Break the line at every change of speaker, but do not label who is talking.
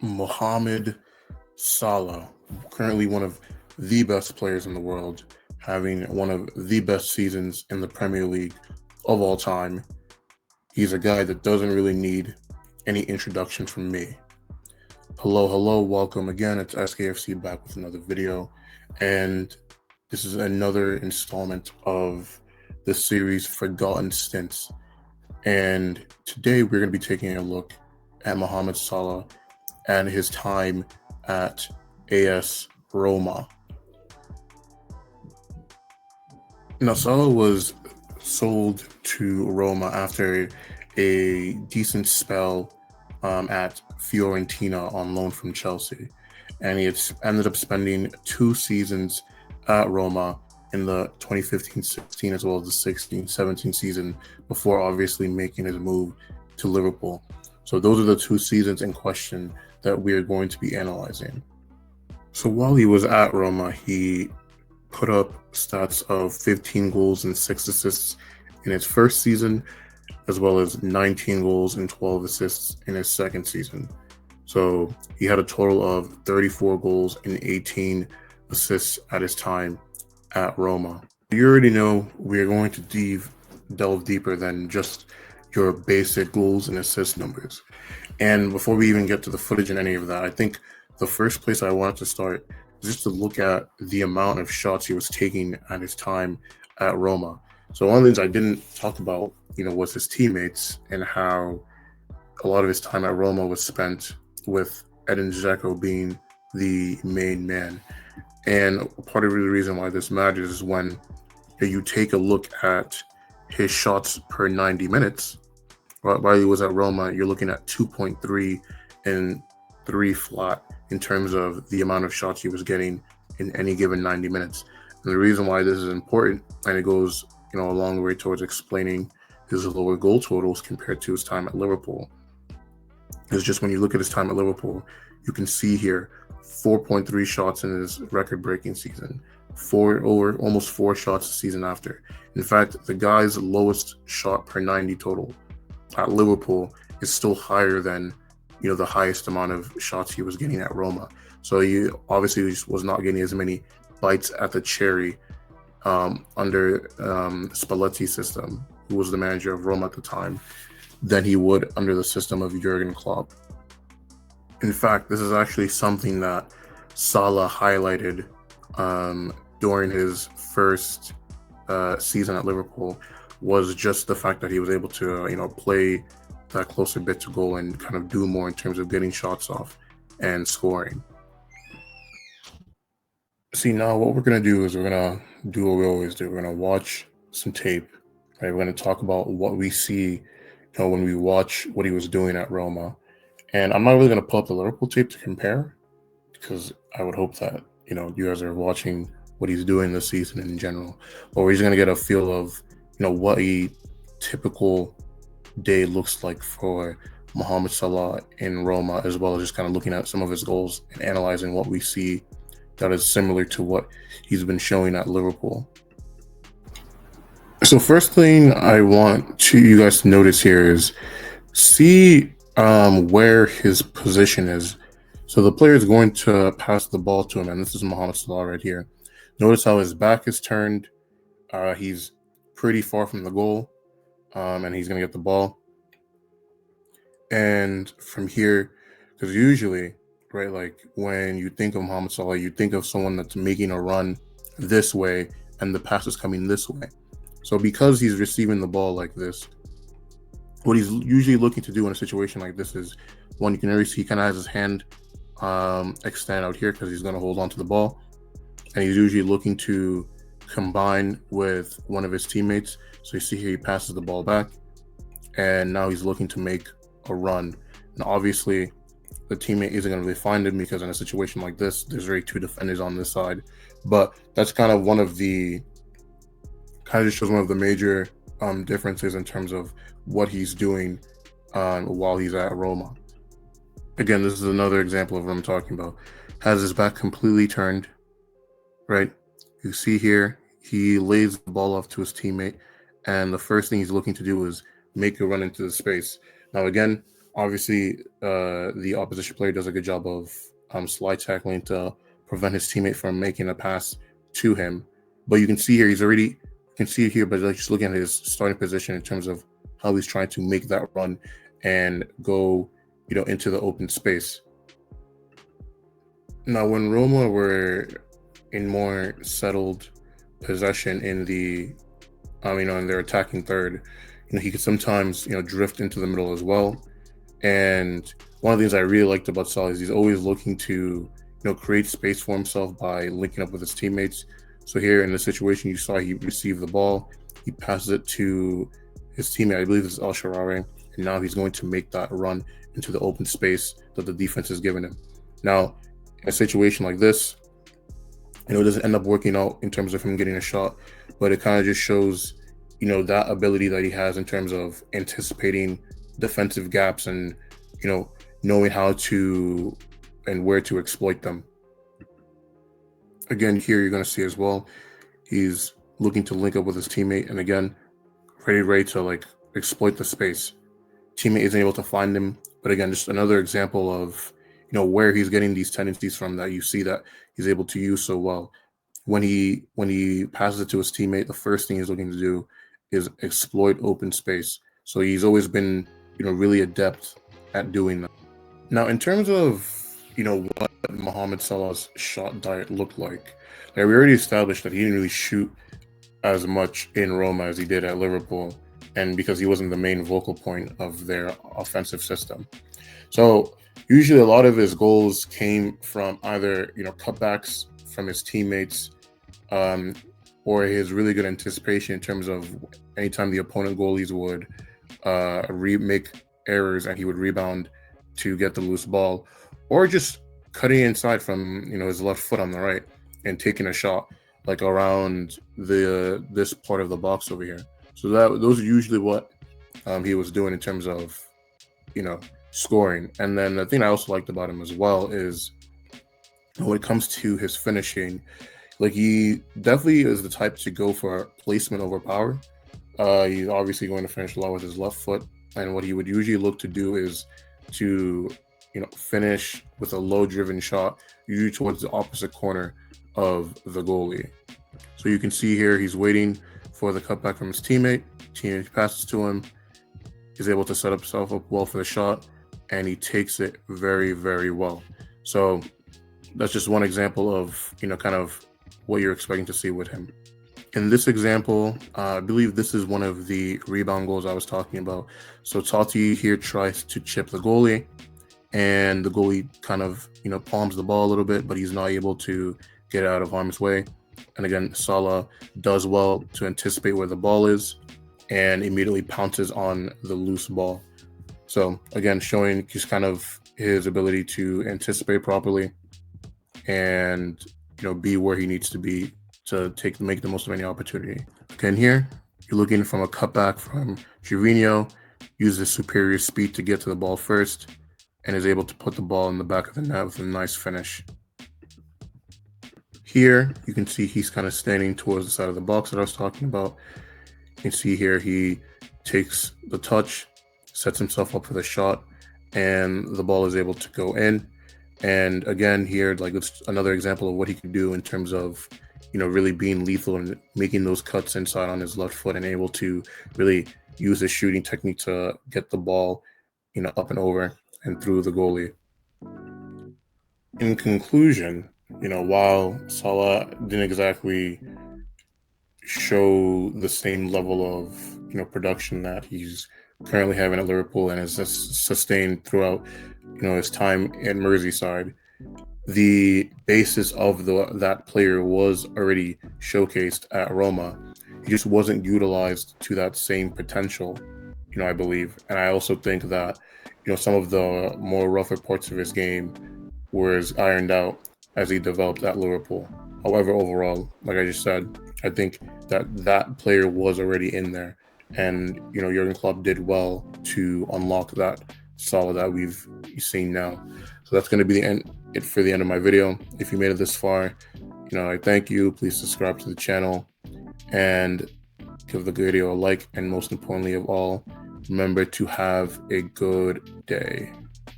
Mohamed Salah, currently one of the best players in the world, having one of the best seasons in the Premier League of all time. He's a guy that doesn't really need any introduction from me. Hello, welcome again. It's SKFC back with another video, and this is another installment of the series Forgotten Stints. And today we're going to be taking a look at Mohamed Salah and his time at AS Roma. Now, Salah was sold to Roma after a decent spell at Fiorentina on loan from Chelsea, and he had ended up spending 2 seasons at Roma in the 2015-16 as well as the 16-17 season before obviously making his move to Liverpool. So those are the 2 seasons in question that we are going to be analyzing. So while he was at Roma, he put up stats of 15 goals and 6 assists in his first season, as well as 19 goals and 12 assists in his second season. So he had a total of 34 goals and 18 assists at his time at Roma. You already know we are going to delve deeper than just your basic goals and assist numbers. And before we even get to the footage and any of that, I think the first place I wanted to start is just to look at the amount of shots he was taking at his time at Roma. So one of the things I didn't talk about, was his teammates and how a lot of his time at Roma was spent with Edin Dzeko being the main man. And part of the reason why this matters is when you take a look at his shots per 90 minutes. While he was at Roma, you're looking at 2.3 and 3 flat in terms of the amount of shots he was getting in any given 90 minutes. And the reason why this is important, and it goes a long way towards explaining his lower goal totals compared to his time at Liverpool, is just when you look at his time at Liverpool, you can see here 4.3 shots in his record-breaking season, almost 4 shots a season after. In fact, the guy's lowest shot per 90 total at Liverpool is still higher than the highest amount of shots he was getting at Roma. So he obviously was not getting as many bites at the cherry under Spalletti's system, who was the manager of Roma at the time, than he would under the system of Jurgen Klopp. In fact, this is actually something that Salah highlighted during his first season at Liverpool, was just the fact that he was able to play that closer bit to goal and kind of do more in terms of getting shots off and scoring. See, now what we're going to do is we're going to do what we always do. We're going to watch some tape, right? We're going to talk about what we see when we watch what he was doing at Roma. And I'm not really going to pull up the Liverpool tape to compare, because I would hope that, you guys are watching what he's doing this season in general. But we're just going to get a feel of, what a typical day looks like for Mohamed Salah in Roma, as well as just kind of looking at some of his goals and analyzing what we see that is similar to what he's been showing at Liverpool. So first thing I want you guys to notice here is see where his position is. So the player is going to pass the ball to him, and this is Mohamed Salah right here. Notice how his back is turned. He's pretty far from the goal, and he's going to get the ball. And from here, because usually, right, like when you think of Mohamed Salah, you think of someone that's making a run this way and the pass is coming this way. So because he's receiving the ball like this, what he's usually looking to do in a situation like this is, one, you can already see he kind of has his hand extend out here because he's going to hold on to the ball. And he's usually looking to combine with one of his teammates. So you see here he passes the ball back, and now he's looking to make a run. And obviously the teammate isn't going to really find him, because in a situation like this, there's already 2 defenders on this side. But that's kind of just shows one of the major differences in terms of what he's doing while he's at Roma. Again, this is another example of what I'm talking about. Has his back completely turned, right? You see here, he lays the ball off to his teammate, and the first thing he's looking to do is make a run into the space. Now, again, Obviously, the opposition player does a good job of slide tackling to prevent his teammate from making a pass to him. But you can see here, you can see it here, but like just looking at his starting position in terms of how he's trying to make that run and go, into the open space. Now, when Roma were in more settled possession in in their attacking third, he could sometimes, drift into the middle as well. And one of the things I really liked about Salah is he's always looking to, create space for himself by linking up with his teammates. So here in the situation you saw, he received the ball, he passes it to his teammate, I believe it's Al Shaarawy, and now he's going to make that run into the open space that the defense has given him. Now, in a situation like this, it doesn't end up working out in terms of him getting a shot, but it kind of just shows, that ability that he has in terms of anticipating defensive gaps and, knowing how to and where to exploit them. Again, here you're going to see as well, he's looking to link up with his teammate, and again, ready to exploit the space. Teammate isn't able to find him, but again, just another example of where he's getting these tendencies from that you see that he's able to use so well. When he passes it to his teammate, the first thing he's looking to do is exploit open space. So he's always been really adept at doing that. Now, in terms of what Mohamed Salah's shot diet looked like, we already established that he didn't really shoot as much in Roma as he did at Liverpool, and because he wasn't the main vocal point of their offensive system. So usually a lot of his goals came from either cutbacks from his teammates, or his really good anticipation in terms of anytime the opponent goalies would make errors and he would rebound to get the loose ball, or just cutting inside from his left foot on the right and taking a shot around this part of the box over here. So those are usually what he was doing in terms of scoring. And then the thing I also liked about him as well is when it comes to his finishing, he definitely is the type to go for placement over power. He's obviously going to finish low with his left foot, and what he would usually look to do is to finish with a low driven shot, usually towards the opposite corner of the goalie. So you can see here he's waiting for the cutback from his teammate. Teammate passes to him, he's able to set himself up well for the shot, and he takes it very, very well. So that's just one example of kind of what you're expecting to see with him. In this example, I believe this is one of the rebound goals I was talking about. So Totti here tries to chip the goalie, and the goalie kind of palms the ball a little bit, but he's not able to get out of harm's way. And again, Salah does well to anticipate where the ball is and immediately pounces on the loose ball. So again, showing just kind of his ability to anticipate properly and be where he needs to be to make the most of any opportunity. Again, here you're looking from a cutback from Gervinho, uses superior speed to get to the ball first, and is able to put the ball in the back of the net with a nice finish. Here you can see he's kind of standing towards the side of the box that I was talking about. You can see here he takes the touch, sets himself up for the shot, and the ball is able to go in. And again, here, it's another example of what he can do in terms of, really being lethal and making those cuts inside on his left foot and able to really use his shooting technique to get the ball, up and over and through the goalie. In conclusion, while Salah didn't exactly show the same level of, production that he's currently having at Liverpool and has sustained throughout, his time at Merseyside, the basis of that player was already showcased at Roma. He just wasn't utilized to that same potential, I believe. And I also think that, some of the more rougher parts of his game was ironed out as he developed at Liverpool. However, overall, like I just said, I think that player was already in there. And, Jurgen Klopp did well to unlock that Salah that we've seen now. So that's going to be it for the end of my video. If you made it this far, I thank you. Please subscribe to the channel and give the video a like. And most importantly of all, Remember to have a good day.